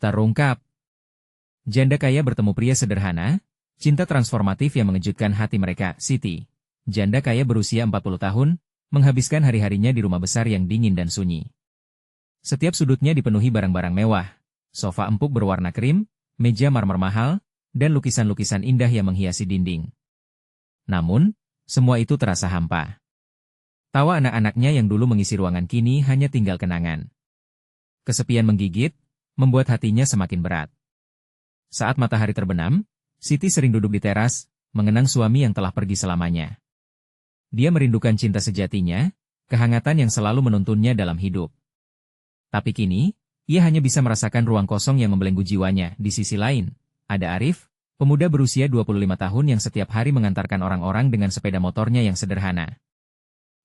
Terungkap. Janda kaya bertemu pria sederhana, cinta transformatif yang mengejutkan hati mereka. Siti, janda kaya berusia 40 tahun, menghabiskan hari-harinya di rumah besar yang dingin dan sunyi. Setiap sudutnya dipenuhi barang-barang mewah, sofa empuk berwarna krim, meja marmer mahal, dan lukisan-lukisan indah yang menghiasi dinding. Namun, semua itu terasa hampa. Tawa anak-anaknya yang dulu mengisi ruangan kini hanya tinggal kenangan. Kesepian menggigit, membuat hatinya semakin berat. Saat matahari terbenam, Siti sering duduk di teras, mengenang suami yang telah pergi selamanya. Dia merindukan cinta sejatinya, kehangatan yang selalu menuntunnya dalam hidup. Tapi kini, ia hanya bisa merasakan ruang kosong yang membelenggu jiwanya. Di sisi lain, ada Arif, pemuda berusia 25 tahun yang setiap hari mengantarkan orang-orang dengan sepeda motornya yang sederhana.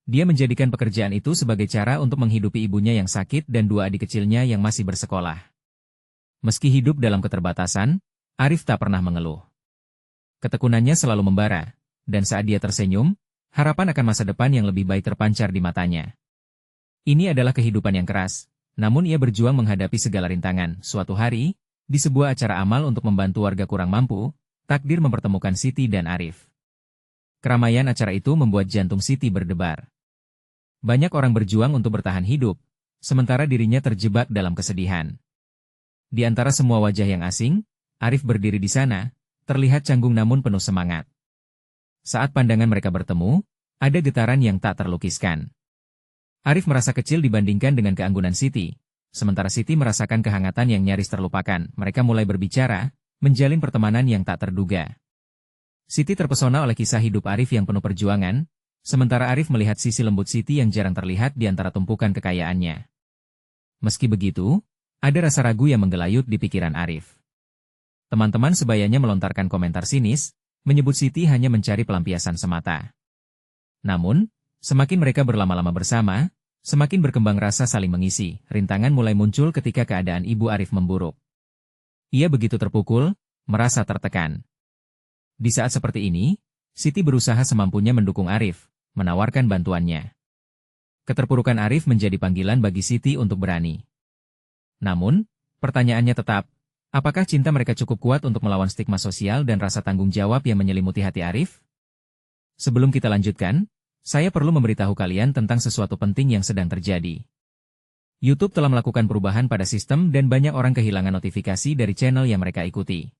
Dia menjadikan pekerjaan itu sebagai cara untuk menghidupi ibunya yang sakit dan dua adik kecilnya yang masih bersekolah. Meski hidup dalam keterbatasan, Arif tak pernah mengeluh. Ketekunannya selalu membara, dan saat dia tersenyum, harapan akan masa depan yang lebih baik terpancar di matanya. Ini adalah kehidupan yang keras, namun ia berjuang menghadapi segala rintangan. Suatu hari, di sebuah acara amal untuk membantu warga kurang mampu, takdir mempertemukan Siti dan Arif. Keramaian acara itu membuat jantung Siti berdebar. Banyak orang berjuang untuk bertahan hidup, sementara dirinya terjebak dalam kesedihan. Di antara semua wajah yang asing, Arif berdiri di sana, terlihat canggung namun penuh semangat. Saat pandangan mereka bertemu, ada getaran yang tak terlukiskan. Arif merasa kecil dibandingkan dengan keanggunan Siti, sementara Siti merasakan kehangatan yang nyaris terlupakan. Mereka mulai berbicara, menjalin pertemanan yang tak terduga. Siti terpesona oleh kisah hidup Arif yang penuh perjuangan, sementara Arif melihat sisi lembut Siti yang jarang terlihat di antara tumpukan kekayaannya. Meski begitu, ada rasa ragu yang menggelayut di pikiran Arif. Teman-teman sebayanya melontarkan komentar sinis, menyebut Siti hanya mencari pelampiasan semata. Namun, semakin mereka berlama-lama bersama, semakin berkembang rasa saling mengisi. Rintangan mulai muncul ketika keadaan ibu Arif memburuk. Ia begitu terpukul, merasa tertekan. Di saat seperti ini, Siti berusaha semampunya mendukung Arif, menawarkan bantuannya. Keterpurukan Arif menjadi panggilan bagi Siti untuk berani. Namun, pertanyaannya tetap, apakah cinta mereka cukup kuat untuk melawan stigma sosial dan rasa tanggung jawab yang menyelimuti hati Arif? Sebelum kita lanjutkan, saya perlu memberitahu kalian tentang sesuatu penting yang sedang terjadi. YouTube telah melakukan perubahan pada sistem dan banyak orang kehilangan notifikasi dari channel yang mereka ikuti.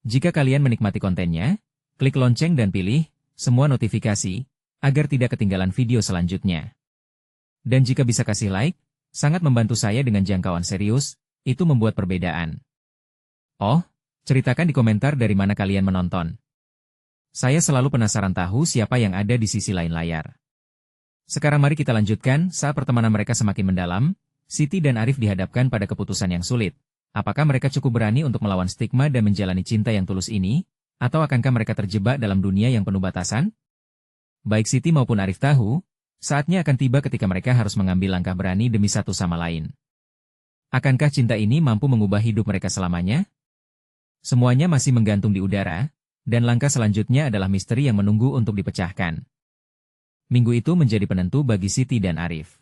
Jika kalian menikmati kontennya, klik lonceng dan pilih semua notifikasi, agar tidak ketinggalan video selanjutnya. Dan jika bisa kasih like, sangat membantu saya dengan jangkauan serius, itu membuat perbedaan. Oh, ceritakan di komentar dari mana kalian menonton. Saya selalu penasaran tahu siapa yang ada di sisi lain layar. Sekarang mari kita lanjutkan. Saat pertemanan mereka semakin mendalam, Siti dan Arif dihadapkan pada keputusan yang sulit. Apakah mereka cukup berani untuk melawan stigma dan menjalani cinta yang tulus ini? Atau akankah mereka terjebak dalam dunia yang penuh batasan? Baik Siti maupun Arif tahu, saatnya akan tiba ketika mereka harus mengambil langkah berani demi satu sama lain. Akankah cinta ini mampu mengubah hidup mereka selamanya? Semuanya masih menggantung di udara, dan langkah selanjutnya adalah misteri yang menunggu untuk dipecahkan. Minggu itu menjadi penentu bagi Siti dan Arif.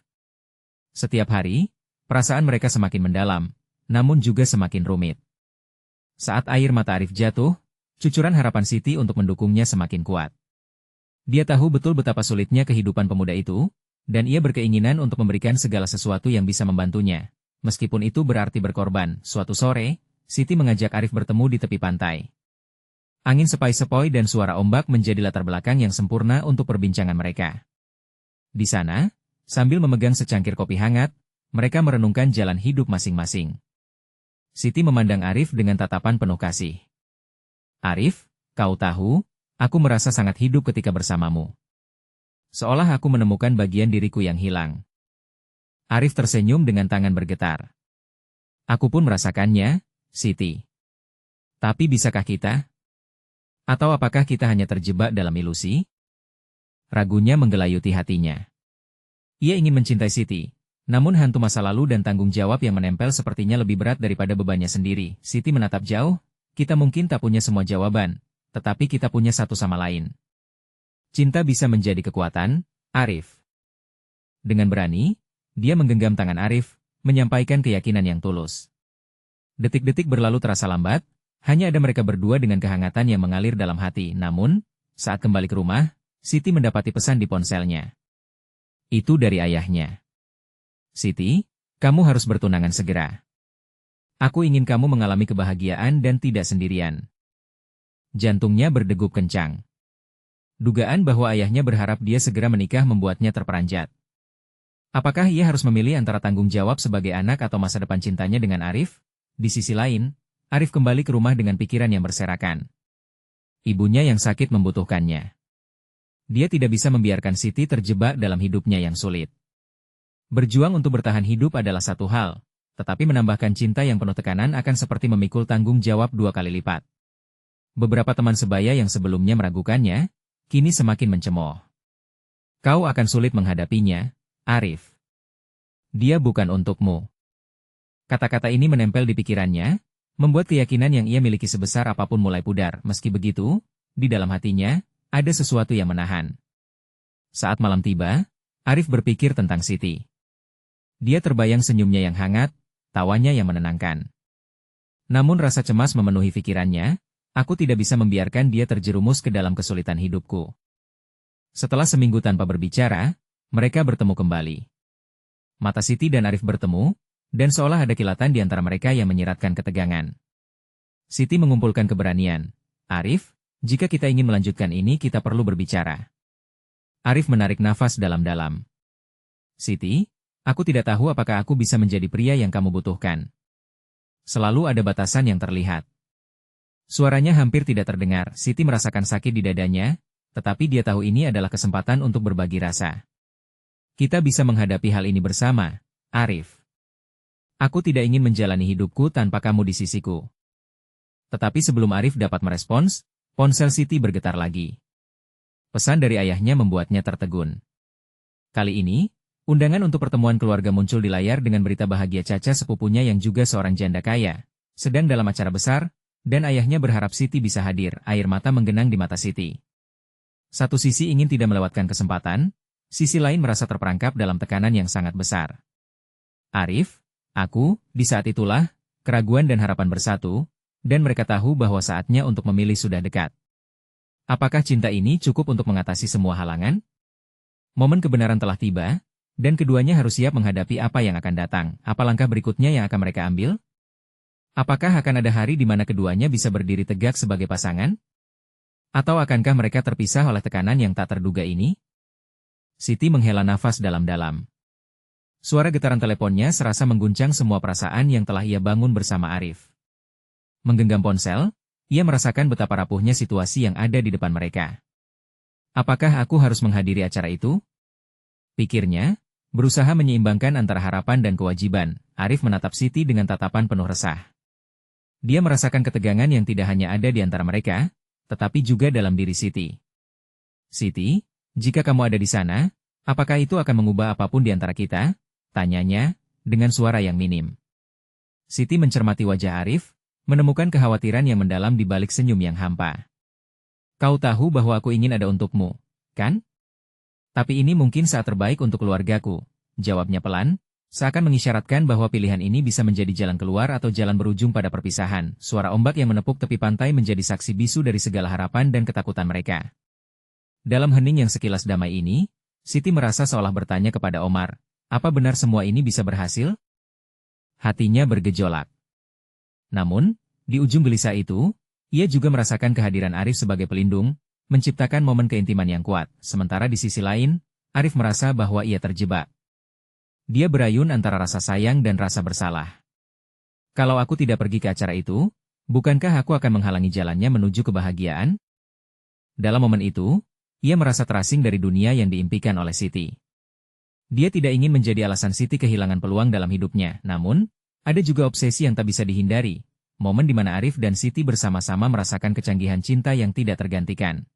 Setiap hari, perasaan mereka semakin mendalam, namun juga semakin rumit. Saat air mata Arif jatuh, cucuran harapan Siti untuk mendukungnya semakin kuat. Dia tahu betul betapa sulitnya kehidupan pemuda itu, dan ia berkeinginan untuk memberikan segala sesuatu yang bisa membantunya. Meskipun itu berarti berkorban. Suatu sore, Siti mengajak Arif bertemu di tepi pantai. Angin sepoi-sepoi dan suara ombak menjadi latar belakang yang sempurna untuk perbincangan mereka. Di sana, sambil memegang secangkir kopi hangat, mereka merenungkan jalan hidup masing-masing. Siti memandang Arif dengan tatapan penuh kasih. Arif, kau tahu, aku merasa sangat hidup ketika bersamamu. Seolah aku menemukan bagian diriku yang hilang. Arif tersenyum dengan tangan bergetar. Aku pun merasakannya, Siti. Tapi bisakah kita? Atau apakah kita hanya terjebak dalam ilusi? Ragunya menggelayuti hatinya. Ia ingin mencintai Siti, namun hantu masa lalu dan tanggung jawab yang menempel sepertinya lebih berat daripada bebannya sendiri. Siti menatap jauh, kita mungkin tak punya semua jawaban, tetapi kita punya satu sama lain. Cinta bisa menjadi kekuatan, Arif. Dengan berani, dia menggenggam tangan Arif, menyampaikan keyakinan yang tulus. Detik-detik berlalu terasa lambat, hanya ada mereka berdua dengan kehangatan yang mengalir dalam hati. Namun, saat kembali ke rumah, Siti mendapati pesan di ponselnya. Itu dari ayahnya. Siti, kamu harus bertunangan segera. Aku ingin kamu mengalami kebahagiaan dan tidak sendirian. Jantungnya berdegup kencang. Dugaan bahwa ayahnya berharap dia segera menikah membuatnya terperanjat. Apakah ia harus memilih antara tanggung jawab sebagai anak atau masa depan cintanya dengan Arif? Di sisi lain, Arif kembali ke rumah dengan pikiran yang berserakan. Ibunya yang sakit membutuhkannya. Dia tidak bisa membiarkan Siti terjebak dalam hidupnya yang sulit. Berjuang untuk bertahan hidup adalah satu hal, tetapi menambahkan cinta yang penuh tekanan akan seperti memikul tanggung jawab 2 kali lipat. Beberapa teman sebaya yang sebelumnya meragukannya, kini semakin mencemooh. Kau akan sulit menghadapinya, Arif. Dia bukan untukmu. Kata-kata ini menempel di pikirannya, membuat keyakinan yang ia miliki sebesar apapun mulai pudar. Meski begitu, di dalam hatinya, ada sesuatu yang menahan. Saat malam tiba, Arif berpikir tentang Siti. Dia terbayang senyumnya yang hangat, tawanya yang menenangkan. Namun rasa cemas memenuhi pikirannya, aku tidak bisa membiarkan dia terjerumus ke dalam kesulitan hidupku. Setelah seminggu tanpa berbicara, mereka bertemu kembali. Mata Siti dan Arif bertemu, dan seolah ada kilatan di antara mereka yang menyiratkan ketegangan. Siti mengumpulkan keberanian. Arif, jika kita ingin melanjutkan ini kita perlu berbicara. Arif menarik nafas dalam-dalam. Siti, aku tidak tahu apakah aku bisa menjadi pria yang kamu butuhkan. Selalu ada batasan yang terlihat. Suaranya hampir tidak terdengar. Siti merasakan sakit di dadanya, tetapi dia tahu ini adalah kesempatan untuk berbagi rasa. Kita bisa menghadapi hal ini bersama, Arif. Aku tidak ingin menjalani hidupku tanpa kamu di sisiku. Tetapi sebelum Arif dapat merespons, ponsel Siti bergetar lagi. Pesan dari ayahnya membuatnya tertegun. Kali ini, undangan untuk pertemuan keluarga muncul di layar dengan berita bahagia Caca sepupunya yang juga seorang janda kaya, sedang dalam acara besar, dan ayahnya berharap Siti bisa hadir. Air mata menggenang di mata Siti. Satu sisi ingin tidak melewatkan kesempatan, sisi lain merasa terperangkap dalam tekanan yang sangat besar. Arif, di saat itulah, keraguan dan harapan bersatu, dan mereka tahu bahwa saatnya untuk memilih sudah dekat. Apakah cinta ini cukup untuk mengatasi semua halangan? Momen kebenaran telah tiba, dan keduanya harus siap menghadapi apa yang akan datang. Apa langkah berikutnya yang akan mereka ambil? Apakah akan ada hari di mana keduanya bisa berdiri tegak sebagai pasangan? Atau akankah mereka terpisah oleh tekanan yang tak terduga ini? Siti menghela nafas dalam-dalam. Suara getaran teleponnya serasa mengguncang semua perasaan yang telah ia bangun bersama Arif. Menggenggam ponsel, ia merasakan betapa rapuhnya situasi yang ada di depan mereka. Apakah aku harus menghadiri acara itu? Pikirnya, berusaha menyeimbangkan antara harapan dan kewajiban. Arif menatap Siti dengan tatapan penuh resah. Dia merasakan ketegangan yang tidak hanya ada di antara mereka, tetapi juga dalam diri Siti. Siti, jika kamu ada di sana, apakah itu akan mengubah apapun di antara kita? Tanyanya, dengan suara yang minim. Siti mencermati wajah Arif, menemukan kekhawatiran yang mendalam di balik senyum yang hampa. Kau tahu bahwa aku ingin ada untukmu, kan? Tapi ini mungkin saat terbaik untuk keluargaku, jawabnya pelan, seakan mengisyaratkan bahwa pilihan ini bisa menjadi jalan keluar atau jalan berujung pada perpisahan. Suara ombak yang menepuk tepi pantai menjadi saksi bisu dari segala harapan dan ketakutan mereka. Dalam hening yang sekilas damai ini, Siti merasa seolah bertanya kepada Omar, apa benar semua ini bisa berhasil? Hatinya bergejolak. Namun, di ujung gelisah itu, ia juga merasakan kehadiran Arif sebagai pelindung, menciptakan momen keintiman yang kuat. Sementara di sisi lain, Arif merasa bahwa ia terjebak. Dia berayun antara rasa sayang dan rasa bersalah. Kalau aku tidak pergi ke acara itu, bukankah aku akan menghalangi jalannya menuju kebahagiaan? Dalam momen itu, ia merasa terasing dari dunia yang diimpikan oleh Siti. Dia tidak ingin menjadi alasan Siti kehilangan peluang dalam hidupnya. Namun, ada juga obsesi yang tak bisa dihindari. Momen di mana Arif dan Siti bersama-sama merasakan kecanggihan cinta yang tidak tergantikan.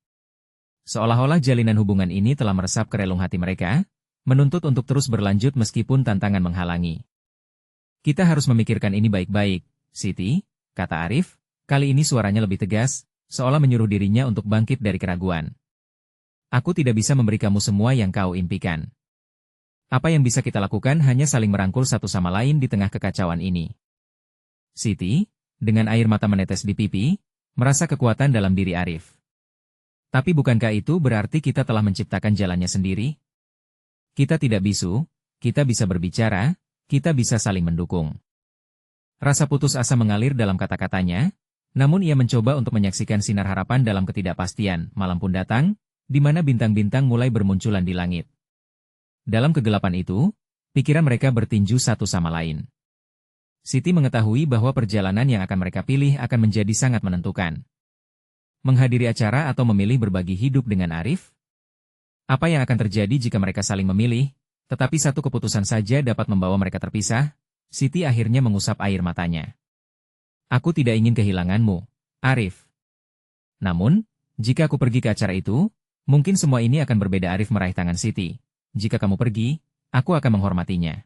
Seolah-olah jalinan hubungan ini telah meresap ke relung hati mereka, menuntut untuk terus berlanjut meskipun tantangan menghalangi. Kita harus memikirkan ini baik-baik, Siti, kata Arif, kali ini suaranya lebih tegas, seolah menyuruh dirinya untuk bangkit dari keraguan. Aku tidak bisa memberi kamu semua yang kau impikan. Apa yang bisa kita lakukan hanya saling merangkul satu sama lain di tengah kekacauan ini. Siti, dengan air mata menetes di pipi, merasa kekuatan dalam diri Arif. Tapi bukankah itu berarti kita telah menciptakan jalannya sendiri? Kita tidak bisu, kita bisa berbicara, kita bisa saling mendukung. Rasa putus asa mengalir dalam kata-katanya, namun ia mencoba untuk menyaksikan sinar harapan dalam ketidakpastian. Malam pun datang, di mana bintang-bintang mulai bermunculan di langit. Dalam kegelapan itu, pikiran mereka bertinju satu sama lain. Siti mengetahui bahwa perjalanan yang akan mereka pilih akan menjadi sangat menentukan. Menghadiri acara atau memilih berbagi hidup dengan Arif? Apa yang akan terjadi jika mereka saling memilih, tetapi satu keputusan saja dapat membawa mereka terpisah? Siti akhirnya mengusap air matanya. Aku tidak ingin kehilanganmu, Arif. Namun, jika aku pergi ke acara itu, mungkin semua ini akan berbeda. Arif meraih tangan Siti. Jika kamu pergi, aku akan menghormatinya.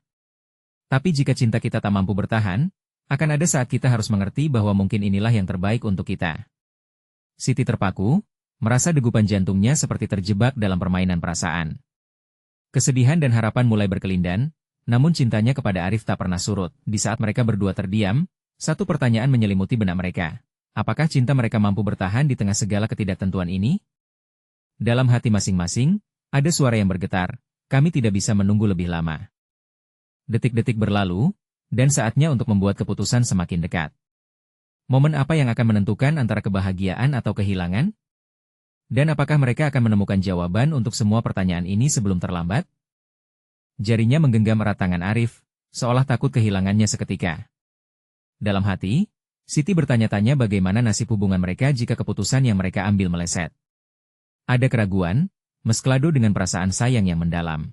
Tapi jika cinta kita tak mampu bertahan, akan ada saat kita harus mengerti bahwa mungkin inilah yang terbaik untuk kita. Siti terpaku, merasa degupan jantungnya seperti terjebak dalam permainan perasaan. Kesedihan dan harapan mulai berkelindan, namun cintanya kepada Arif tak pernah surut. Di saat mereka berdua terdiam, satu pertanyaan menyelimuti benak mereka. Apakah cinta mereka mampu bertahan di tengah segala ketidaktentuan ini? Dalam hati masing-masing, ada suara yang bergetar, kami tidak bisa menunggu lebih lama. Detik-detik berlalu, dan saatnya untuk membuat keputusan semakin dekat. Momen apa yang akan menentukan antara kebahagiaan atau kehilangan? Dan apakah mereka akan menemukan jawaban untuk semua pertanyaan ini sebelum terlambat? Jarinya menggenggam erat tangan Arif, seolah takut kehilangannya seketika. Dalam hati, Siti bertanya-tanya bagaimana nasib hubungan mereka jika keputusan yang mereka ambil meleset. Ada keraguan, mesklado dengan perasaan sayang yang mendalam.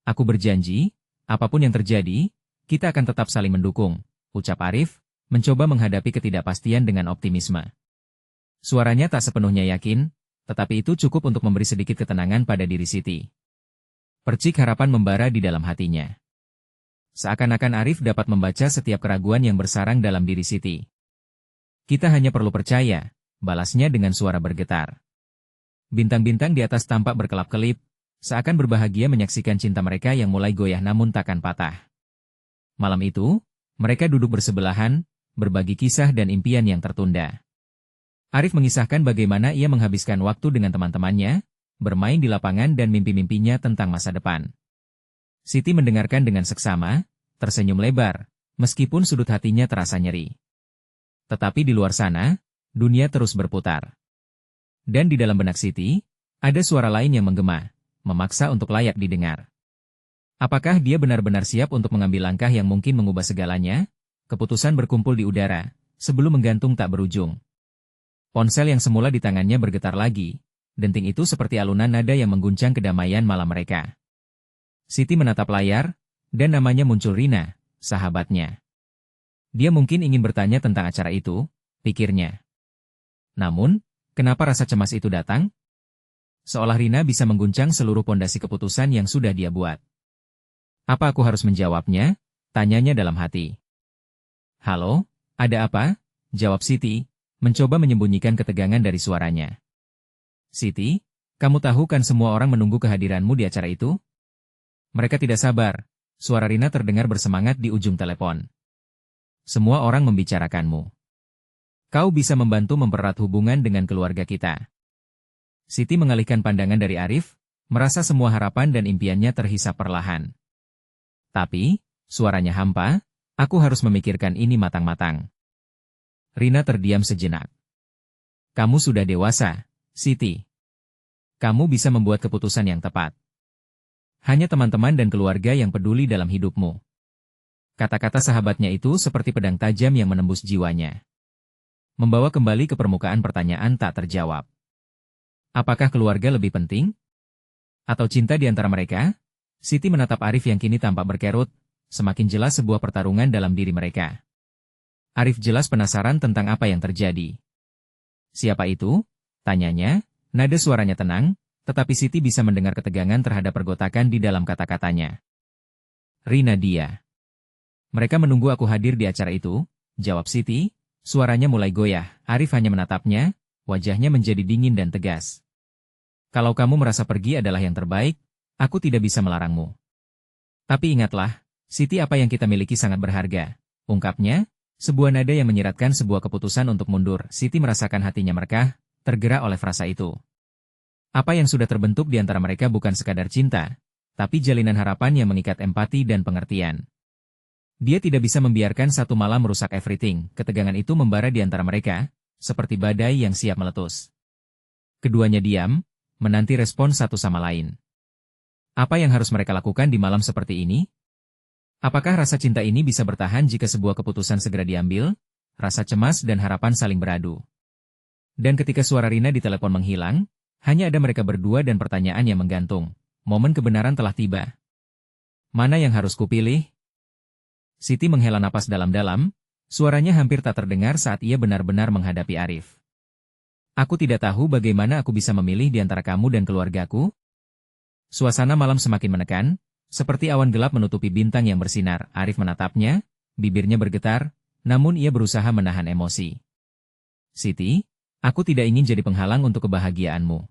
Aku berjanji, apapun yang terjadi, kita akan tetap saling mendukung, ucap Arif, mencoba menghadapi ketidakpastian dengan optimisme. Suaranya tak sepenuhnya yakin, tetapi itu cukup untuk memberi sedikit ketenangan pada diri Siti. Percik harapan membara di dalam hatinya. Seakan-akan Arif dapat membaca setiap keraguan yang bersarang dalam diri Siti. Kita hanya perlu percaya, balasnya dengan suara bergetar. Bintang-bintang di atas tampak berkelap-kelip, seakan berbahagia menyaksikan cinta mereka yang mulai goyah namun takkan patah. Malam itu, mereka duduk bersebelahan, berbagi kisah dan impian yang tertunda. Arif mengisahkan bagaimana ia menghabiskan waktu dengan teman-temannya, bermain di lapangan dan mimpi-mimpinya tentang masa depan. Siti mendengarkan dengan seksama, tersenyum lebar, meskipun sudut hatinya terasa nyeri. Tetapi di luar sana, dunia terus berputar. Dan di dalam benak Siti, ada suara lain yang menggema, memaksa untuk layak didengar. Apakah dia benar-benar siap untuk mengambil langkah yang mungkin mengubah segalanya? Keputusan berkumpul di udara, sebelum menggantung tak berujung. Ponsel yang semula di tangannya bergetar lagi, denting itu seperti alunan nada yang mengguncang kedamaian malam mereka. Siti menatap layar, dan namanya muncul Rina, sahabatnya. Dia mungkin ingin bertanya tentang acara itu, pikirnya. Namun, kenapa rasa cemas itu datang? Seolah Rina bisa mengguncang seluruh pondasi keputusan yang sudah dia buat. Apa aku harus menjawabnya? Tanyanya dalam hati. Halo, ada apa? Jawab Siti, mencoba menyembunyikan ketegangan dari suaranya. Siti, kamu tahu kan semua orang menunggu kehadiranmu di acara itu? Mereka tidak sabar, suara Rina terdengar bersemangat di ujung telepon. Semua orang membicarakanmu. Kau bisa membantu mempererat hubungan dengan keluarga kita. Siti mengalihkan pandangan dari Arif, merasa semua harapan dan impiannya terhisap perlahan. Tapi, suaranya hampa, aku harus memikirkan ini matang-matang. Rina terdiam sejenak. Kamu sudah dewasa, Siti. Kamu bisa membuat keputusan yang tepat. Hanya teman-teman dan keluarga yang peduli dalam hidupmu. Kata-kata sahabatnya itu seperti pedang tajam yang menembus jiwanya. Membawa kembali ke permukaan pertanyaan tak terjawab. Apakah keluarga lebih penting? Atau cinta di antara mereka? Siti menatap Arif yang kini tampak berkerut, semakin jelas sebuah pertarungan dalam diri mereka. Arif jelas penasaran tentang apa yang terjadi. Siapa itu? Tanyanya, nada suaranya tenang, tetapi Siti bisa mendengar ketegangan terhadap pergotakan di dalam kata-katanya. Rina dia. Mereka menunggu aku hadir di acara itu, jawab Siti, suaranya mulai goyah. Arif hanya menatapnya, wajahnya menjadi dingin dan tegas. Kalau kamu merasa pergi adalah yang terbaik, aku tidak bisa melarangmu. Tapi ingatlah, Siti, apa yang kita miliki sangat berharga, ungkapnya, Sebuah nada yang menyiratkan sebuah keputusan untuk mundur. Siti merasakan hatinya merkah, tergerak oleh frasa itu. Apa yang sudah terbentuk di antara mereka bukan sekadar cinta, tapi jalinan harapan yang mengikat empati dan pengertian. Dia tidak bisa membiarkan satu malam merusak everything. Ketegangan itu membara di antara mereka, seperti badai yang siap meletus. Keduanya diam, menanti respon satu sama lain. Apa yang harus mereka lakukan di malam seperti ini? Apakah rasa cinta ini bisa bertahan jika sebuah keputusan segera diambil? Rasa cemas dan harapan saling beradu. Dan ketika suara Rina di telepon menghilang, hanya ada mereka berdua dan pertanyaan yang menggantung. Momen kebenaran telah tiba. Mana yang harus kupilih? Siti menghela napas dalam-dalam, suaranya hampir tak terdengar saat ia benar-benar menghadapi Arif. Aku tidak tahu bagaimana aku bisa memilih di antara kamu dan keluargaku. Suasana malam semakin menekan, seperti awan gelap menutupi bintang yang bersinar. Arif menatapnya, bibirnya bergetar, namun ia berusaha menahan emosi. Siti, aku tidak ingin jadi penghalang untuk kebahagiaanmu.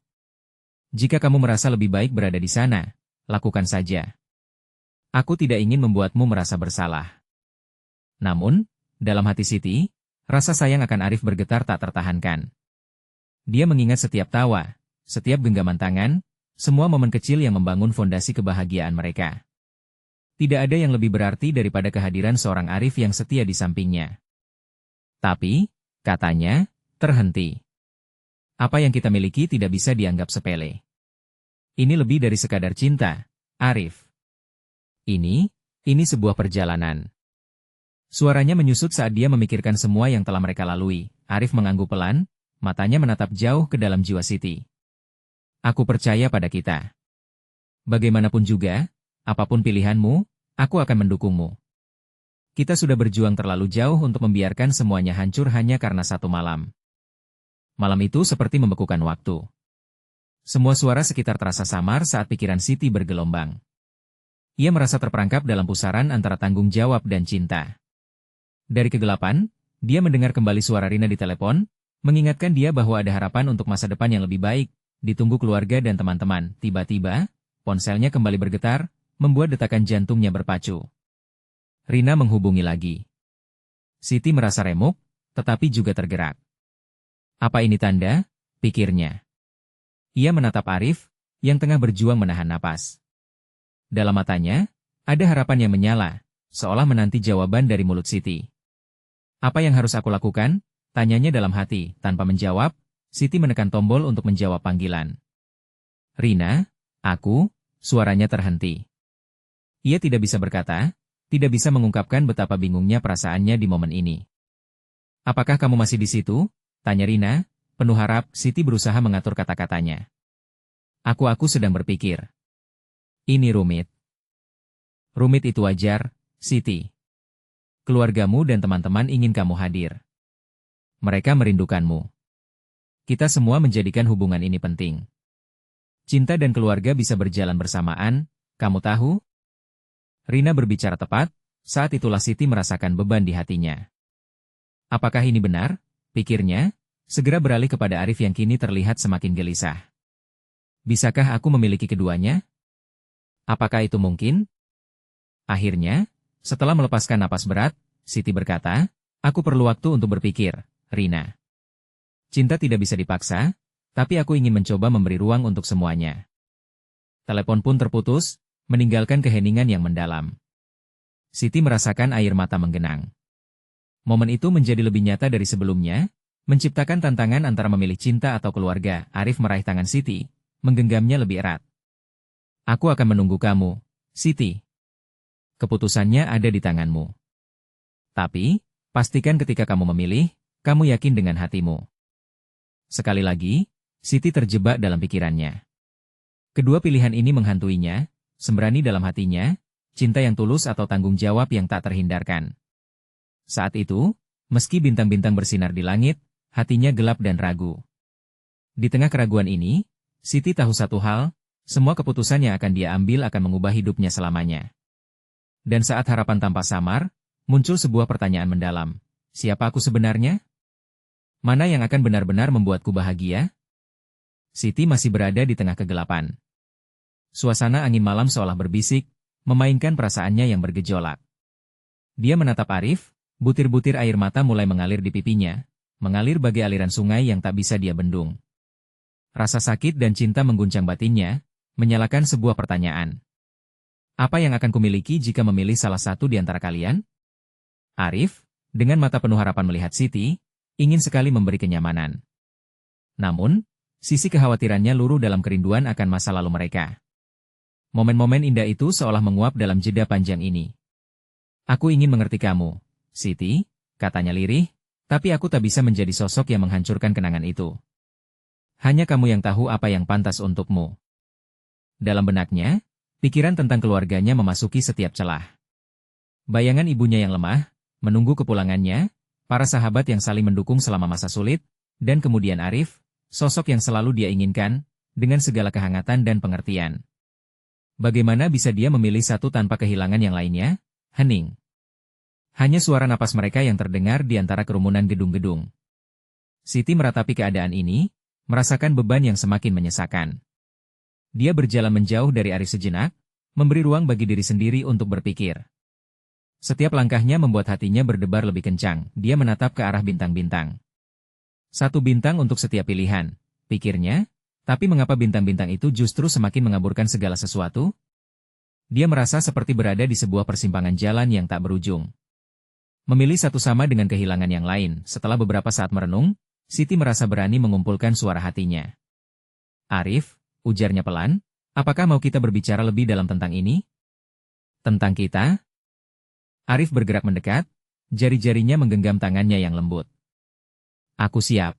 Jika kamu merasa lebih baik berada di sana, lakukan saja. Aku tidak ingin membuatmu merasa bersalah. Namun, dalam hati Siti, rasa sayang akan Arif bergetar tak tertahankan. Dia mengingat setiap tawa, setiap genggaman tangan, semua momen kecil yang membangun fondasi kebahagiaan mereka. Tidak ada yang lebih berarti daripada kehadiran seorang Arif yang setia di sampingnya. Tapi, katanya, terhenti. Apa yang kita miliki tidak bisa dianggap sepele. Ini lebih dari sekadar cinta, Arif. Ini sebuah perjalanan. Suaranya menyusut saat dia memikirkan semua yang telah mereka lalui. Arif mengangguk pelan, matanya menatap jauh ke dalam jiwa Siti. Aku percaya pada kita. Bagaimanapun juga, apapun pilihanmu, aku akan mendukungmu. Kita sudah berjuang terlalu jauh untuk membiarkan semuanya hancur hanya karena satu malam. Malam itu seperti membekukan waktu. Semua suara sekitar terasa samar saat pikiran Siti bergelombang. Ia merasa terperangkap dalam pusaran antara tanggung jawab dan cinta. Dari kegelapan, dia mendengar kembali suara Rina di telepon, mengingatkan dia bahwa ada harapan untuk masa depan yang lebih baik. Ditunggu keluarga dan teman-teman. Tiba-tiba, ponselnya kembali bergetar, membuat detakan jantungnya berpacu. Rina menghubungi lagi. Siti merasa remuk, tetapi juga tergerak. Apa ini tanda? Pikirnya. Ia menatap Arif, yang tengah berjuang menahan napas. Dalam matanya, ada harapan yang menyala, seolah menanti jawaban dari mulut Siti. Apa yang harus aku lakukan? Tanyanya dalam hati, tanpa menjawab. Siti menekan tombol untuk menjawab panggilan. Rina, aku, suaranya terhenti. Ia tidak bisa berkata, tidak bisa mengungkapkan betapa bingungnya perasaannya di momen ini. Apakah kamu masih di situ? Tanya Rina, penuh harap. Siti berusaha mengatur kata-katanya. Aku sedang berpikir. Ini rumit. Rumit itu wajar, Siti. Keluargamu dan teman-teman ingin kamu hadir. Mereka merindukanmu. Kita semua menjadikan hubungan ini penting. Cinta dan keluarga bisa berjalan bersamaan, kamu tahu? Rina berbicara tepat, saat itulah Siti merasakan beban di hatinya. Apakah ini benar? Pikirnya, segera beralih kepada Arif yang kini terlihat semakin gelisah. Bisakah aku memiliki keduanya? Apakah itu mungkin? Akhirnya, setelah melepaskan napas berat, Siti berkata, aku perlu waktu untuk berpikir, Rina. Cinta tidak bisa dipaksa, tapi aku ingin mencoba memberi ruang untuk semuanya. Telepon pun terputus, meninggalkan keheningan yang mendalam. Siti merasakan air mata menggenang. Momen itu menjadi lebih nyata dari sebelumnya, menciptakan tantangan antara memilih cinta atau keluarga. Arif meraih tangan Siti, menggenggamnya lebih erat. Aku akan menunggu kamu, Siti. Keputusannya ada di tanganmu. Tapi, pastikan ketika kamu memilih, kamu yakin dengan hatimu. Sekali lagi, Siti terjebak dalam pikirannya. Kedua pilihan ini menghantuinya, sembrani dalam hatinya, cinta yang tulus atau tanggung jawab yang tak terhindarkan. Saat itu, meski bintang-bintang bersinar di langit, hatinya gelap dan ragu. Di tengah keraguan ini, Siti tahu satu hal, semua keputusan yang akan dia ambil akan mengubah hidupnya selamanya. Dan saat harapan tampak samar, muncul sebuah pertanyaan mendalam. Siapa aku sebenarnya? Mana yang akan benar-benar membuatku bahagia? Siti masih berada di tengah kegelapan. Suasana angin malam seolah berbisik, memainkan perasaannya yang bergejolak. Dia menatap Arif, Butir-butir air mata mulai mengalir di pipinya, mengalir bagai aliran sungai yang tak bisa dia bendung. Rasa sakit dan cinta mengguncang batinnya, menyalakan sebuah pertanyaan. Apa yang akan kumiliki jika memilih salah satu di antara kalian? Arif, dengan mata penuh harapan melihat Siti, ingin sekali memberi kenyamanan. Namun, sisi kekhawatirannya luruh dalam kerinduan akan masa lalu mereka. Momen-momen indah itu seolah menguap dalam jeda panjang ini. Aku ingin mengerti kamu, Siti, katanya lirih, tapi aku tak bisa menjadi sosok yang menghancurkan kenangan itu. Hanya kamu yang tahu apa yang pantas untukmu. Dalam benaknya, pikiran tentang keluarganya memasuki setiap celah. Bayangan ibunya yang lemah, menunggu kepulangannya, para sahabat yang saling mendukung selama masa sulit, dan kemudian Arif, sosok yang selalu dia inginkan, dengan segala kehangatan dan pengertian. Bagaimana bisa dia memilih satu tanpa kehilangan yang lainnya? Hening. Hanya suara napas mereka yang terdengar di antara kerumunan gedung-gedung. Siti meratapi keadaan ini, merasakan beban yang semakin menyesakan. Dia berjalan menjauh dari Arif sejenak, memberi ruang bagi diri sendiri untuk berpikir. Setiap langkahnya membuat hatinya berdebar lebih kencang, dia menatap ke arah bintang-bintang. Satu bintang untuk setiap pilihan, pikirnya, tapi mengapa bintang-bintang itu justru semakin mengaburkan segala sesuatu? Dia merasa seperti berada di sebuah persimpangan jalan yang tak berujung. Memilih satu sama dengan kehilangan yang lain, setelah beberapa saat merenung, Siti merasa berani mengumpulkan suara hatinya. Arif, ujarnya pelan, apakah mau kita berbicara lebih dalam tentang ini? Tentang kita? Arif bergerak mendekat, jari-jarinya menggenggam tangannya yang lembut. Aku siap.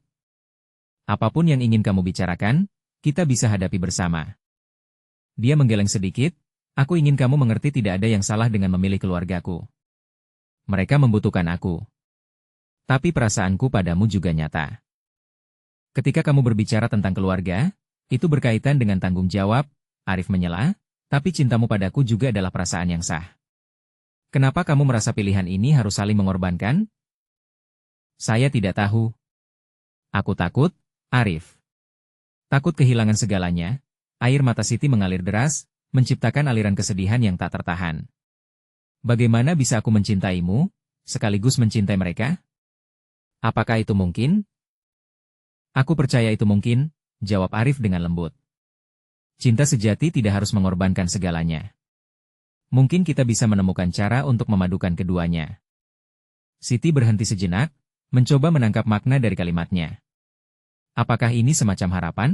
Apapun yang ingin kamu bicarakan, kita bisa hadapi bersama. Dia menggeleng sedikit, aku ingin kamu mengerti tidak ada yang salah dengan memilih keluargaku. Mereka membutuhkan aku. Tapi perasaanku padamu juga nyata. Ketika kamu berbicara tentang keluarga, itu berkaitan dengan tanggung jawab, Arif menyela, tapi cintamu padaku juga adalah perasaan yang sah. Kenapa kamu merasa pilihan ini harus saling mengorbankan? Saya tidak tahu. Aku takut, Arif. Takut kehilangan segalanya, air mata Siti mengalir deras, menciptakan aliran kesedihan yang tak tertahan. Bagaimana bisa aku mencintaimu, sekaligus mencintai mereka? Apakah itu mungkin? Aku percaya itu mungkin, jawab Arif dengan lembut. Cinta sejati tidak harus mengorbankan segalanya. Mungkin kita bisa menemukan cara untuk memadukan keduanya. Siti berhenti sejenak, mencoba menangkap makna dari kalimatnya. Apakah ini semacam harapan?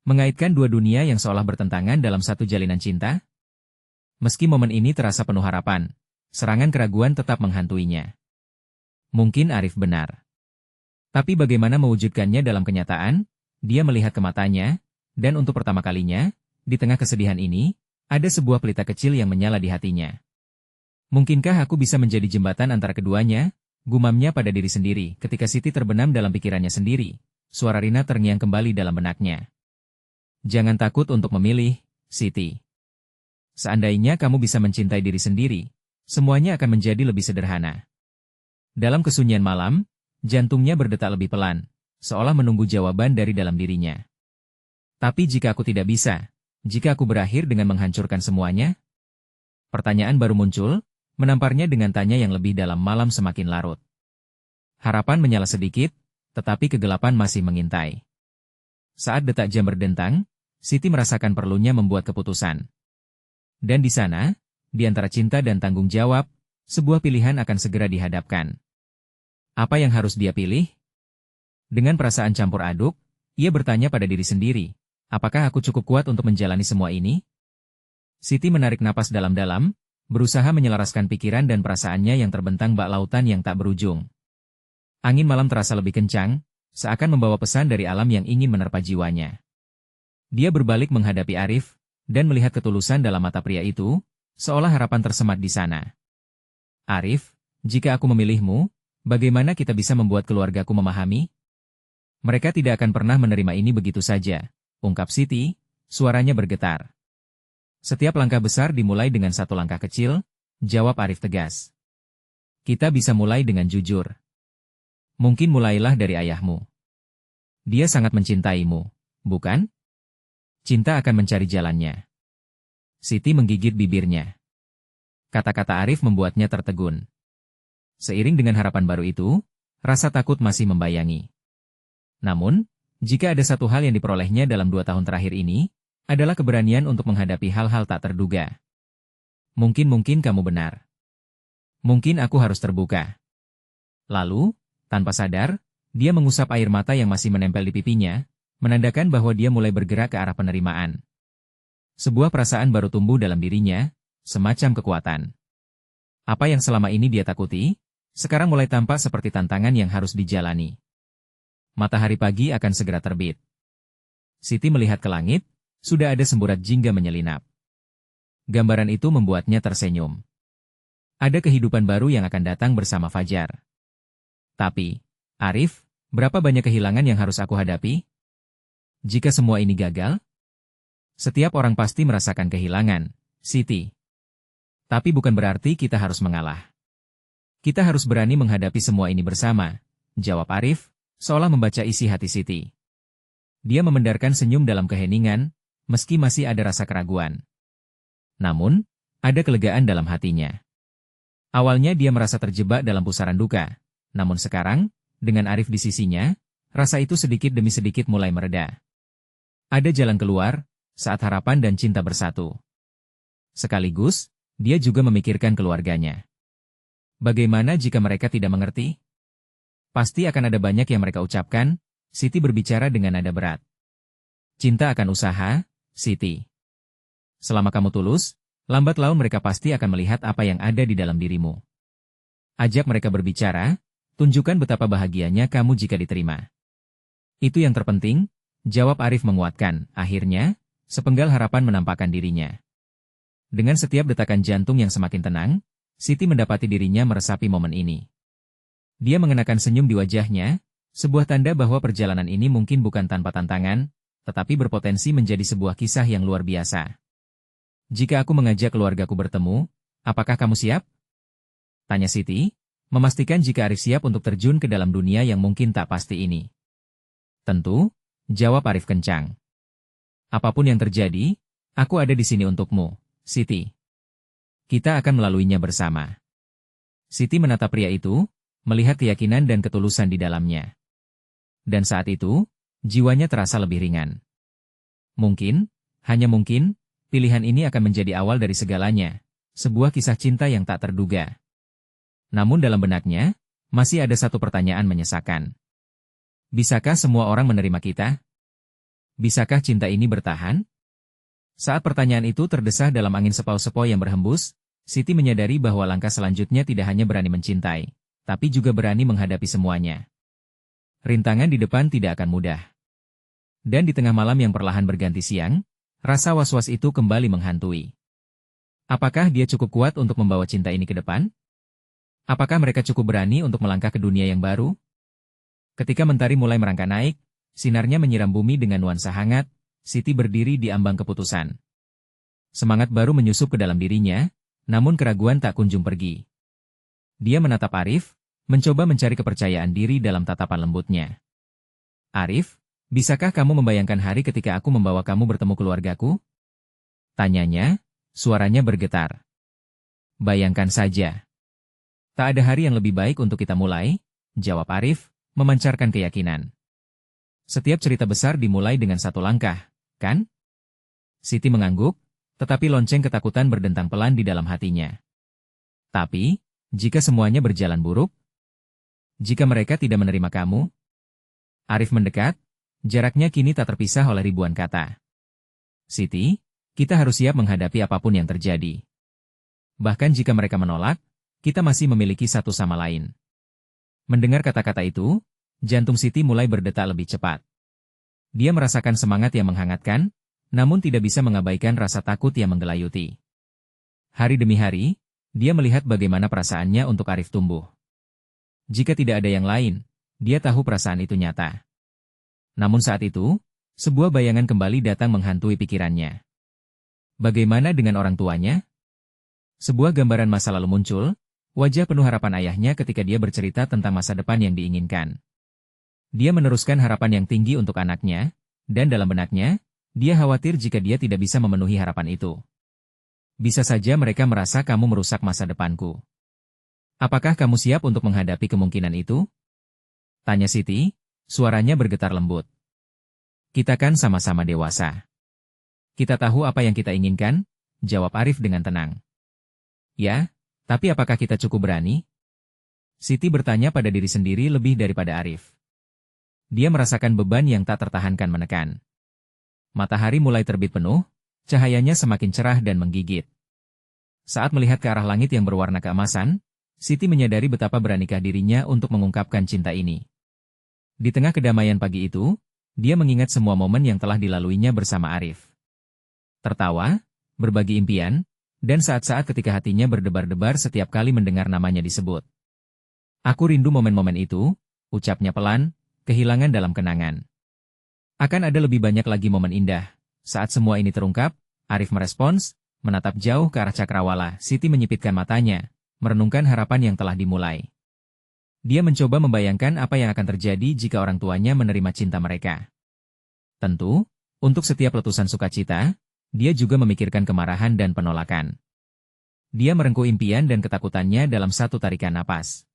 Mengaitkan dua dunia yang seolah bertentangan dalam satu jalinan cinta? Meski momen ini terasa penuh harapan, serangan keraguan tetap menghantuinya. Mungkin Arif benar. Tapi bagaimana mewujudkannya dalam kenyataan? Dia melihat ke matanya, dan untuk pertama kalinya, di tengah kesedihan ini, ada sebuah pelita kecil yang menyala di hatinya. Mungkinkah aku bisa menjadi jembatan antara keduanya? Gumamnya pada diri sendiri ketika Siti terbenam dalam pikirannya sendiri. Suara Rina terngiang kembali dalam benaknya. Jangan takut untuk memilih, Siti. Seandainya kamu bisa mencintai diri sendiri, semuanya akan menjadi lebih sederhana. Dalam kesunyian malam, jantungnya berdetak lebih pelan, seolah menunggu jawaban dari dalam dirinya. Tapi jika aku tidak bisa, jika aku berakhir dengan menghancurkan semuanya? Pertanyaan baru muncul, menamparnya dengan tanya yang lebih dalam malam semakin larut. Harapan menyala sedikit, tetapi kegelapan masih mengintai. Saat detak jam berdentang, Siti merasakan perlunya membuat keputusan. Dan di sana, di antara cinta dan tanggung jawab, sebuah pilihan akan segera dihadapkan. Apa yang harus dia pilih? Dengan perasaan campur aduk, ia bertanya pada diri sendiri, apakah aku cukup kuat untuk menjalani semua ini? Siti menarik napas dalam-dalam, berusaha menyelaraskan pikiran dan perasaannya yang terbentang bak lautan yang tak berujung. Angin malam terasa lebih kencang, seakan membawa pesan dari alam yang ingin menerpa jiwanya. Dia berbalik menghadapi Arif, dan melihat ketulusan dalam mata pria itu, seolah harapan tersemat di sana. Arif, jika aku memilihmu, bagaimana kita bisa membuat keluargaku memahami? Mereka tidak akan pernah menerima ini begitu saja, ungkap Siti, suaranya bergetar. Setiap langkah besar dimulai dengan satu langkah kecil, jawab Arif tegas. Kita bisa mulai dengan jujur. Mungkin mulailah dari ayahmu. Dia sangat mencintaimu, bukan? Cinta akan mencari jalannya. Siti menggigit bibirnya. Kata-kata Arif membuatnya tertegun. Seiring dengan harapan baru itu, rasa takut masih membayangi. Namun, jika ada satu hal yang diperolehnya dalam 2 tahun terakhir ini, adalah keberanian untuk menghadapi hal-hal tak terduga. Mungkin kamu benar. Mungkin aku harus terbuka. Lalu, tanpa sadar, dia mengusap air mata yang masih menempel di pipinya, menandakan bahwa dia mulai bergerak ke arah penerimaan. Sebuah perasaan baru tumbuh dalam dirinya, semacam kekuatan. Apa yang selama ini dia takuti, sekarang mulai tampak seperti tantangan yang harus dijalani. Matahari pagi akan segera terbit. Siti melihat ke langit, sudah ada semburat jingga menyelinap. Gambaran itu membuatnya tersenyum. Ada kehidupan baru yang akan datang bersama Fajar. Tapi, Arif, berapa banyak kehilangan yang harus aku hadapi? Jika semua ini gagal, setiap orang pasti merasakan kehilangan, Siti. Tapi bukan berarti kita harus mengalah. Kita harus berani menghadapi semua ini bersama, jawab Arif, seolah membaca isi hati Siti. Dia memendarkan senyum dalam keheningan, meski masih ada rasa keraguan. Namun, ada kelegaan dalam hatinya. Awalnya dia merasa terjebak dalam pusaran duka, namun sekarang, dengan Arif di sisinya, rasa itu sedikit demi sedikit mulai mereda. Ada jalan keluar, saat harapan dan cinta bersatu. Sekaligus, dia juga memikirkan keluarganya. Bagaimana jika mereka tidak mengerti? Pasti akan ada banyak yang mereka ucapkan, Siti berbicara dengan nada berat. Cinta akan usaha, Siti. Selama kamu tulus, lambat laun mereka pasti akan melihat apa yang ada di dalam dirimu. Ajak mereka berbicara, tunjukkan betapa bahagianya kamu jika diterima. Itu yang terpenting, jawab Arif menguatkan. Akhirnya, sepenggal harapan menampakkan dirinya. Dengan setiap detakan jantung yang semakin tenang, Siti mendapati dirinya meresapi momen ini. Dia mengenakan senyum di wajahnya, sebuah tanda bahwa perjalanan ini mungkin bukan tanpa tantangan, tetapi berpotensi menjadi sebuah kisah yang luar biasa. Jika aku mengajak keluargaku bertemu, apakah kamu siap? Tanya Siti, memastikan jika Arif siap untuk terjun ke dalam dunia yang mungkin tak pasti ini. Tentu, jawab Arif kencang. Apapun yang terjadi, aku ada di sini untukmu, Siti. Kita akan melaluinya bersama. Siti menatap pria itu, melihat keyakinan dan ketulusan di dalamnya. Dan saat itu, jiwanya terasa lebih ringan. Mungkin, hanya mungkin, pilihan ini akan menjadi awal dari segalanya, sebuah kisah cinta yang tak terduga. Namun dalam benaknya, masih ada satu pertanyaan menyesakan. Bisakah semua orang menerima kita? Bisakah cinta ini bertahan? Saat pertanyaan itu terdesah dalam angin sepau-sepau yang berhembus, Siti menyadari bahwa langkah selanjutnya tidak hanya berani mencintai, tapi juga berani menghadapi semuanya. Rintangan di depan tidak akan mudah. Dan di tengah malam yang perlahan berganti siang, rasa was-was itu kembali menghantui. Apakah dia cukup kuat untuk membawa cinta ini ke depan? Apakah mereka cukup berani untuk melangkah ke dunia yang baru? Ketika mentari mulai merangkak naik, sinarnya menyiram bumi dengan nuansa hangat, Siti berdiri di ambang keputusan. Semangat baru menyusup ke dalam dirinya, namun keraguan tak kunjung pergi. Dia menatap Arif, mencoba mencari kepercayaan diri dalam tatapan lembutnya. Arif, bisakah kamu membayangkan hari ketika aku membawa kamu bertemu keluargaku? Tanyanya, suaranya bergetar. Bayangkan saja. Tak ada hari yang lebih baik untuk kita mulai, jawab Arif, memancarkan keyakinan. Setiap cerita besar dimulai dengan satu langkah, kan? Siti mengangguk, tetapi lonceng ketakutan berdentang pelan di dalam hatinya. Tapi, jika semuanya berjalan buruk? Jika mereka tidak menerima kamu? Arif mendekat, jaraknya kini tak terpisah oleh ribuan kata. Siti, kita harus siap menghadapi apapun yang terjadi. Bahkan jika mereka menolak, kita masih memiliki satu sama lain. Mendengar kata-kata itu, jantung Siti mulai berdetak lebih cepat. Dia merasakan semangat yang menghangatkan, namun tidak bisa mengabaikan rasa takut yang menggelayuti. Hari demi hari, dia melihat bagaimana perasaannya untuk Arif tumbuh. Jika tidak ada yang lain, dia tahu perasaan itu nyata. Namun saat itu, sebuah bayangan kembali datang menghantui pikirannya. Bagaimana dengan orang tuanya? Sebuah gambaran masa lalu muncul, wajah penuh harapan ayahnya ketika dia bercerita tentang masa depan yang diinginkan. Dia meneruskan harapan yang tinggi untuk anaknya, dan dalam benaknya, dia khawatir jika dia tidak bisa memenuhi harapan itu. Bisa saja mereka merasa kamu merusak masa depanku. Apakah kamu siap untuk menghadapi kemungkinan itu? Tanya Siti, suaranya bergetar lembut. Kita kan sama-sama dewasa. Kita tahu apa yang kita inginkan, jawab Arif dengan tenang. Ya, tapi apakah kita cukup berani? Siti bertanya pada diri sendiri lebih daripada Arif. Dia merasakan beban yang tak tertahankan menekan. Matahari mulai terbit penuh, cahayanya semakin cerah dan menggigit. Saat melihat ke arah langit yang berwarna keemasan, Siti menyadari betapa beranikah dirinya untuk mengungkapkan cinta ini. Di tengah kedamaian pagi itu, dia mengingat semua momen yang telah dilaluinya bersama Arif. Tertawa, berbagi impian, dan saat-saat ketika hatinya berdebar-debar setiap kali mendengar namanya disebut. Aku rindu momen-momen itu, ucapnya pelan, kehilangan dalam kenangan. Akan ada lebih banyak lagi momen indah. Saat semua ini terungkap, Arif merespons, menatap jauh ke arah cakrawala. Siti menyipitkan matanya, merenungkan harapan yang telah dimulai. Dia mencoba membayangkan apa yang akan terjadi jika orang tuanya menerima cinta mereka. Tentu, untuk setiap letusan sukacita, dia juga memikirkan kemarahan dan penolakan. Dia merengkuh impian dan ketakutannya dalam satu tarikan napas.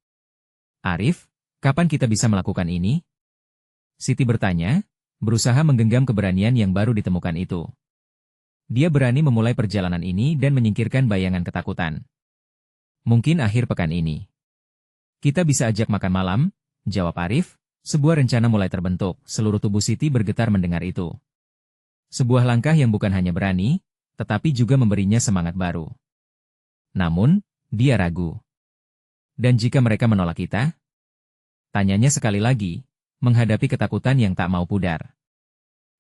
Arif, kapan kita bisa melakukan ini? Siti bertanya, berusaha menggenggam keberanian yang baru ditemukan itu. Dia berani memulai perjalanan ini dan menyingkirkan bayangan ketakutan. Mungkin akhir pekan ini. Kita bisa ajak makan malam, jawab Arif. Sebuah rencana mulai terbentuk, seluruh tubuh Siti bergetar mendengar itu. Sebuah langkah yang bukan hanya berani, tetapi juga memberinya semangat baru. Namun, dia ragu. Dan jika mereka menolak kita? Tanyanya sekali lagi, menghadapi ketakutan yang tak mau pudar.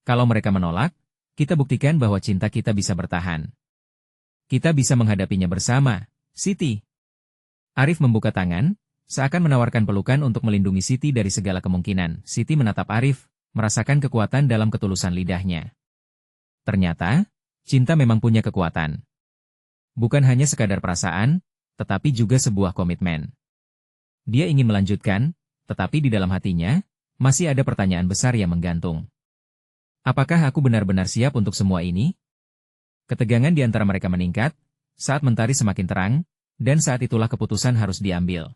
Kalau mereka menolak, kita buktikan bahwa cinta kita bisa bertahan. Kita bisa menghadapinya bersama, Siti. Arif membuka tangan, seakan menawarkan pelukan untuk melindungi Siti dari segala kemungkinan. Siti menatap Arif, merasakan kekuatan dalam ketulusan lidahnya. Ternyata, cinta memang punya kekuatan. Bukan hanya sekadar perasaan, tetapi juga sebuah komitmen. Dia ingin melanjutkan, tetapi di dalam hatinya, masih ada pertanyaan besar yang menggantung. Apakah aku benar-benar siap untuk semua ini? Ketegangan di antara mereka meningkat, saat mentari semakin terang, dan saat itulah keputusan harus diambil.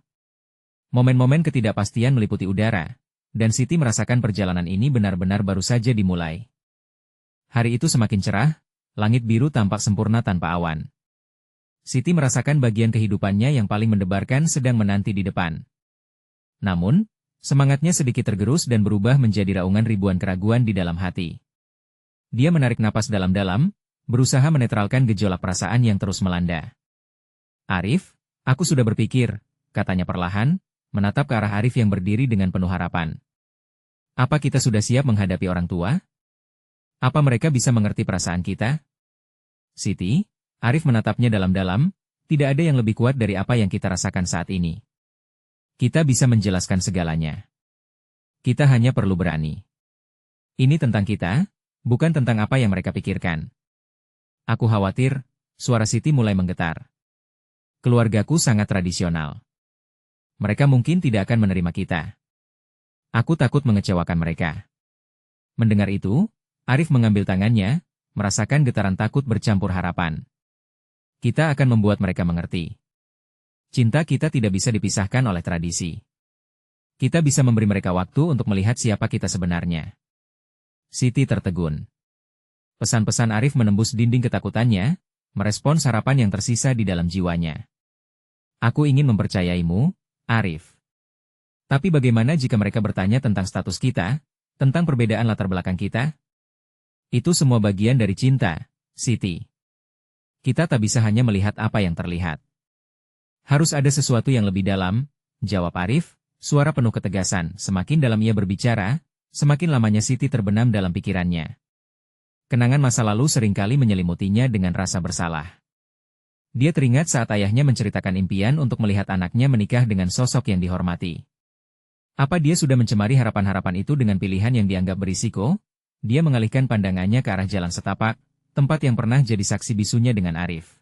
Momen-momen ketidakpastian meliputi udara, dan Siti merasakan perjalanan ini benar-benar baru saja dimulai. Hari itu semakin cerah, langit biru tampak sempurna tanpa awan. Siti merasakan bagian kehidupannya yang paling mendebarkan sedang menanti di depan. Namun, semangatnya sedikit tergerus dan berubah menjadi raungan ribuan keraguan di dalam hati. Dia menarik napas dalam-dalam, berusaha menetralkan gejolak perasaan yang terus melanda. Arif, aku sudah berpikir, katanya perlahan, menatap ke arah Arif yang berdiri dengan penuh harapan. Apa kita sudah siap menghadapi orang tua? Apa mereka bisa mengerti perasaan kita? Siti, Arif menatapnya dalam-dalam, tidak ada yang lebih kuat dari apa yang kita rasakan saat ini. Kita bisa menjelaskan segalanya. Kita hanya perlu berani. Ini tentang kita, bukan tentang apa yang mereka pikirkan. Aku khawatir, suara Siti mulai menggetar. Keluargaku sangat tradisional. Mereka mungkin tidak akan menerima kita. Aku takut mengecewakan mereka. Mendengar itu, Arif mengambil tangannya, merasakan getaran takut bercampur harapan. Kita akan membuat mereka mengerti. Cinta kita tidak bisa dipisahkan oleh tradisi. Kita bisa memberi mereka waktu untuk melihat siapa kita sebenarnya. Siti tertegun. Pesan-pesan Arif menembus dinding ketakutannya, merespons harapan yang tersisa di dalam jiwanya. Aku ingin mempercayaimu, Arif. Tapi bagaimana jika mereka bertanya tentang status kita, tentang perbedaan latar belakang kita? Itu semua bagian dari cinta, Siti. Kita tak bisa hanya melihat apa yang terlihat. Harus ada sesuatu yang lebih dalam, jawab Arif, suara penuh ketegasan. Semakin dalam ia berbicara, semakin lamanya Siti terbenam dalam pikirannya. Kenangan masa lalu seringkali menyelimutinya dengan rasa bersalah. Dia teringat saat ayahnya menceritakan impian untuk melihat anaknya menikah dengan sosok yang dihormati. Apa dia sudah mencemari harapan-harapan itu dengan pilihan yang dianggap berisiko? Dia mengalihkan pandangannya ke arah jalan setapak, tempat yang pernah jadi saksi bisunya dengan Arif.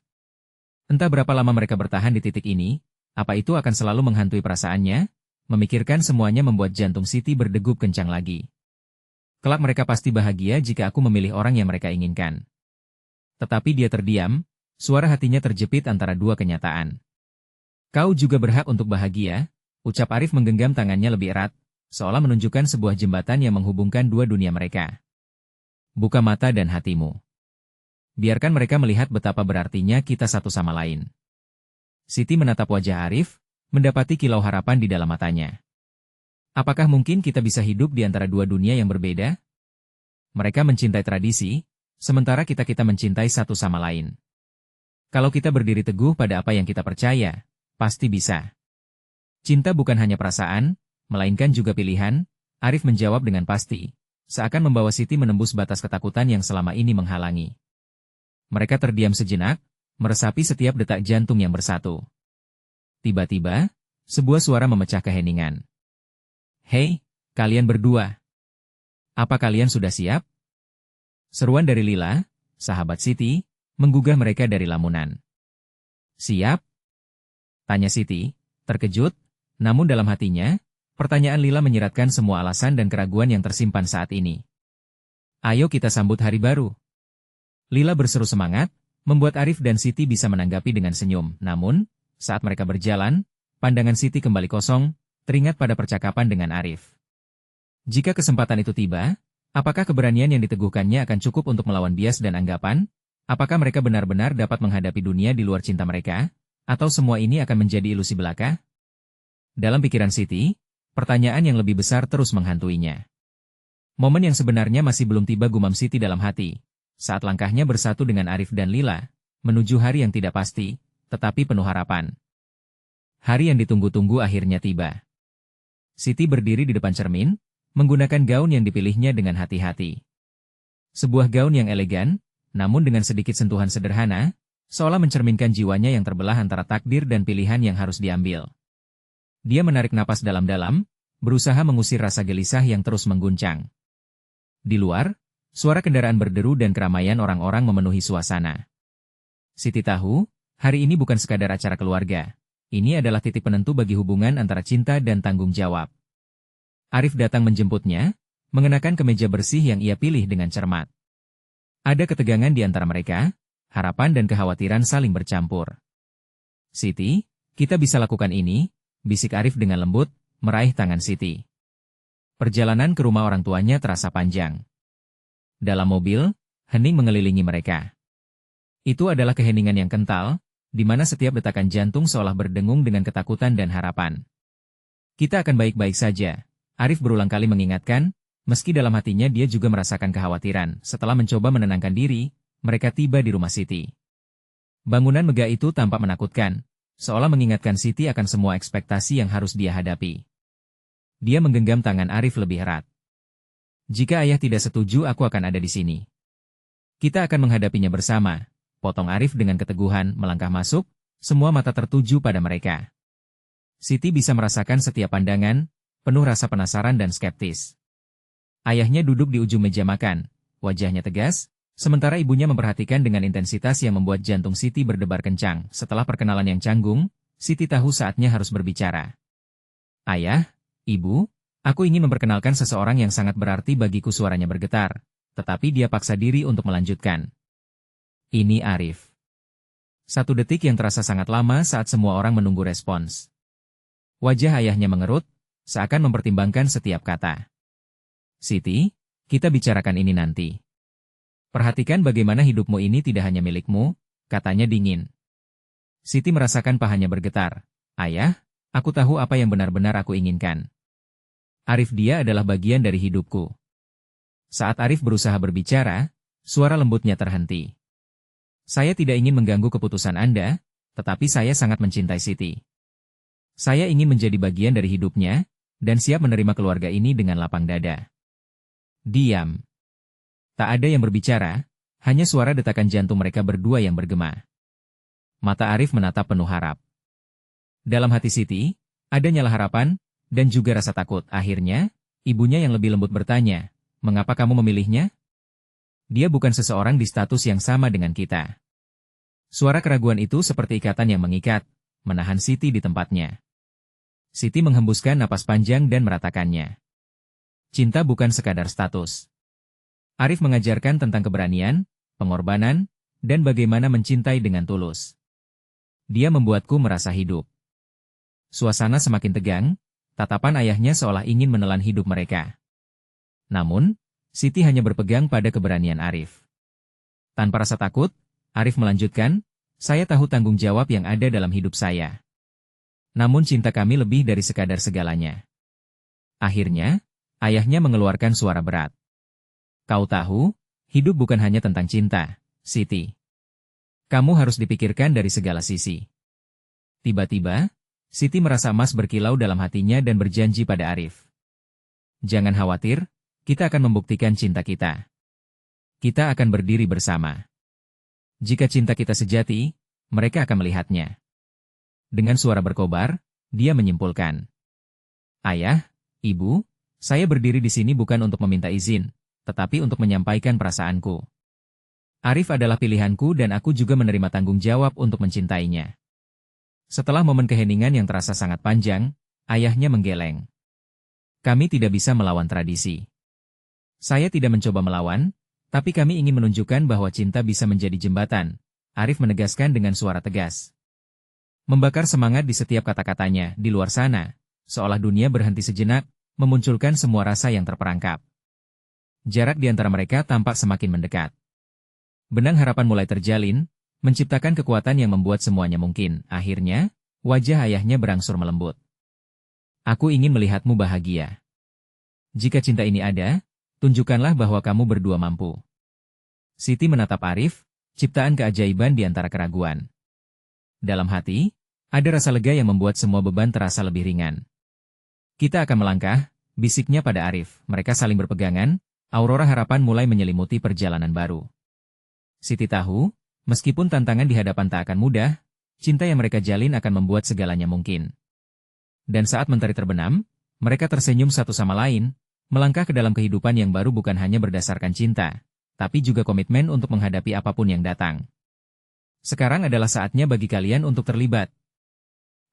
Entah berapa lama mereka bertahan di titik ini, apa itu akan selalu menghantui perasaannya, memikirkan semuanya membuat jantung Siti berdegup kencang lagi. Kelak mereka pasti bahagia jika aku memilih orang yang mereka inginkan. Tetapi dia terdiam, suara hatinya terjepit antara dua kenyataan. Kau juga berhak untuk bahagia, ucap Arif menggenggam tangannya lebih erat, seolah menunjukkan sebuah jembatan yang menghubungkan dua dunia mereka. Buka mata dan hatimu. Biarkan mereka melihat betapa berartinya kita satu sama lain. Siti menatap wajah Arif, mendapati kilau harapan di dalam matanya. Apakah mungkin kita bisa hidup di antara dua dunia yang berbeda? Mereka mencintai tradisi, sementara kita mencintai satu sama lain. Kalau kita berdiri teguh pada apa yang kita percaya, pasti bisa. Cinta bukan hanya perasaan, melainkan juga pilihan, Arif menjawab dengan pasti, seakan membawa Siti menembus batas ketakutan yang selama ini menghalangi. Mereka terdiam sejenak, meresapi setiap detak jantung yang bersatu. Tiba-tiba, sebuah suara memecah keheningan. Hei, kalian berdua. Apa kalian sudah siap? Seruan dari Lila, sahabat Siti, menggugah mereka dari lamunan. Siap? Tanya Siti, terkejut, namun dalam hatinya, pertanyaan Lila menyiratkan semua alasan dan keraguan yang tersimpan saat ini. Ayo kita sambut hari baru. Lila berseru semangat, membuat Arif dan Siti bisa menanggapi dengan senyum. Namun, saat mereka berjalan, pandangan Siti kembali kosong, teringat pada percakapan dengan Arif. Jika kesempatan itu tiba, apakah keberanian yang diteguhkannya akan cukup untuk melawan bias dan anggapan? Apakah mereka benar-benar dapat menghadapi dunia di luar cinta mereka? Atau semua ini akan menjadi ilusi belaka? Dalam pikiran Siti, pertanyaan yang lebih besar terus menghantuinya. Momen yang sebenarnya masih belum tiba gumam Siti dalam hati, saat langkahnya bersatu dengan Arif dan Lila, menuju hari yang tidak pasti, tetapi penuh harapan. Hari yang ditunggu-tunggu akhirnya tiba. Siti berdiri di depan cermin, menggunakan gaun yang dipilihnya dengan hati-hati. Sebuah gaun yang elegan, namun dengan sedikit sentuhan sederhana, seolah mencerminkan jiwanya yang terbelah antara takdir dan pilihan yang harus diambil. Dia menarik napas dalam-dalam, berusaha mengusir rasa gelisah yang terus mengguncang. Di luar, suara kendaraan berderu dan keramaian orang-orang memenuhi suasana. Siti tahu, hari ini bukan sekadar acara keluarga. Ini adalah titik penentu bagi hubungan antara cinta dan tanggung jawab. Arif datang menjemputnya, mengenakan kemeja bersih yang ia pilih dengan cermat. Ada ketegangan di antara mereka, harapan dan kekhawatiran saling bercampur. Siti, kita bisa lakukan ini, bisik Arif dengan lembut, meraih tangan Siti. Perjalanan ke rumah orang tuanya terasa panjang. Dalam mobil, hening mengelilingi mereka. Itu adalah keheningan yang kental, di mana setiap detakan jantung seolah berdengung dengan ketakutan dan harapan. Kita akan baik-baik saja, Arif berulang kali mengingatkan, meski dalam hatinya dia juga merasakan kekhawatiran. Setelah mencoba menenangkan diri, mereka tiba di rumah Siti. Bangunan megah itu tampak menakutkan, seolah mengingatkan Siti akan semua ekspektasi yang harus dia hadapi. Dia menggenggam tangan Arif lebih erat. Jika ayah tidak setuju, aku akan ada di sini. Kita akan menghadapinya bersama, potong Arif dengan keteguhan. Melangkah masuk, semua mata tertuju pada mereka. Siti bisa merasakan setiap pandangan, penuh rasa penasaran dan skeptis. Ayahnya duduk di ujung meja makan, wajahnya tegas, sementara ibunya memperhatikan dengan intensitas yang membuat jantung Siti berdebar kencang. Setelah perkenalan yang canggung, Siti tahu saatnya harus berbicara. Ayah, Ibu, aku ingin memperkenalkan seseorang yang sangat berarti bagiku. Suaranya bergetar, tetapi dia paksa diri untuk melanjutkan. Ini Arif. 1 detik yang terasa sangat lama saat semua orang menunggu respons. Wajah ayahnya mengerut, seakan mempertimbangkan setiap kata. Siti, kita bicarakan ini nanti. Perhatikan bagaimana hidupmu ini tidak hanya milikmu, katanya dingin. Siti merasakan pahanya bergetar. Ayah, aku tahu apa yang benar-benar aku inginkan. Arif, dia adalah bagian dari hidupku. Saat Arif berusaha berbicara, suara lembutnya terhenti. Saya tidak ingin mengganggu keputusan Anda, tetapi saya sangat mencintai Siti. Saya ingin menjadi bagian dari hidupnya, dan siap menerima keluarga ini dengan lapang dada. Diam. Tak ada yang berbicara, hanya suara detakan jantung mereka berdua yang bergema. Mata Arif menatap penuh harap. Dalam hati Siti, ada nyala harapan, dan juga rasa takut. Akhirnya, ibunya yang lebih lembut bertanya, mengapa kamu memilihnya? Dia bukan seseorang di status yang sama dengan kita. Suara keraguan itu seperti ikatan yang mengikat, menahan Siti di tempatnya. Siti menghembuskan napas panjang dan meratakannya. Cinta bukan sekadar status. Arif mengajarkan tentang keberanian, pengorbanan, dan bagaimana mencintai dengan tulus. Dia membuatku merasa hidup. Suasana semakin tegang, tatapan ayahnya seolah ingin menelan hidup mereka. Namun, Siti hanya berpegang pada keberanian Arif. Tanpa rasa takut, Arif melanjutkan, saya tahu tanggung jawab yang ada dalam hidup saya. Namun cinta kami lebih dari sekadar segalanya. Akhirnya, ayahnya mengeluarkan suara berat. Kau tahu, hidup bukan hanya tentang cinta, Siti. Kamu harus dipikirkan dari segala sisi. Tiba-tiba, Siti merasa emas berkilau dalam hatinya dan berjanji pada Arif. Jangan khawatir, kita akan membuktikan cinta kita. Kita akan berdiri bersama. Jika cinta kita sejati, mereka akan melihatnya. Dengan suara berkobar, dia menyimpulkan. Ayah, Ibu, saya berdiri di sini bukan untuk meminta izin, tetapi untuk menyampaikan perasaanku. Arif adalah pilihanku dan aku juga menerima tanggung jawab untuk mencintainya. Setelah momen keheningan yang terasa sangat panjang, ayahnya menggeleng. Kami tidak bisa melawan tradisi. Saya tidak mencoba melawan, tapi kami ingin menunjukkan bahwa cinta bisa menjadi jembatan, Arif menegaskan dengan suara tegas. Membakar semangat di setiap kata-katanya, di luar sana, seolah dunia berhenti sejenak, memunculkan semua rasa yang terperangkap. Jarak di antara mereka tampak semakin mendekat. Benang harapan mulai terjalin, menciptakan kekuatan yang membuat semuanya mungkin. Akhirnya, wajah ayahnya berangsur melembut. Aku ingin melihatmu bahagia. Jika cinta ini ada, tunjukkanlah bahwa kamu berdua mampu. Siti menatap Arif, ciptaan keajaiban di antara keraguan. Dalam hati, ada rasa lega yang membuat semua beban terasa lebih ringan. Kita akan melangkah, bisiknya pada Arif. Mereka saling berpegangan, aurora harapan mulai menyelimuti perjalanan baru. Siti tahu, meskipun tantangan di hadapan tak akan mudah, cinta yang mereka jalin akan membuat segalanya mungkin. Dan saat mentari terbenam, mereka tersenyum satu sama lain, melangkah ke dalam kehidupan yang baru bukan hanya berdasarkan cinta, tapi juga komitmen untuk menghadapi apapun yang datang. Sekarang adalah saatnya bagi kalian untuk terlibat.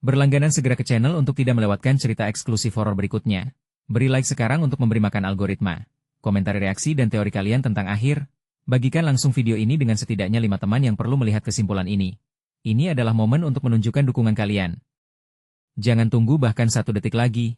Berlangganan segera ke channel untuk tidak melewatkan cerita eksklusif horor berikutnya. Beri like sekarang untuk memberi makan algoritma. Komentari reaksi dan teori kalian tentang akhir. Bagikan langsung video ini dengan setidaknya 5 teman yang perlu melihat kesimpulan ini. Ini adalah momen untuk menunjukkan dukungan kalian. Jangan tunggu bahkan 1 detik lagi.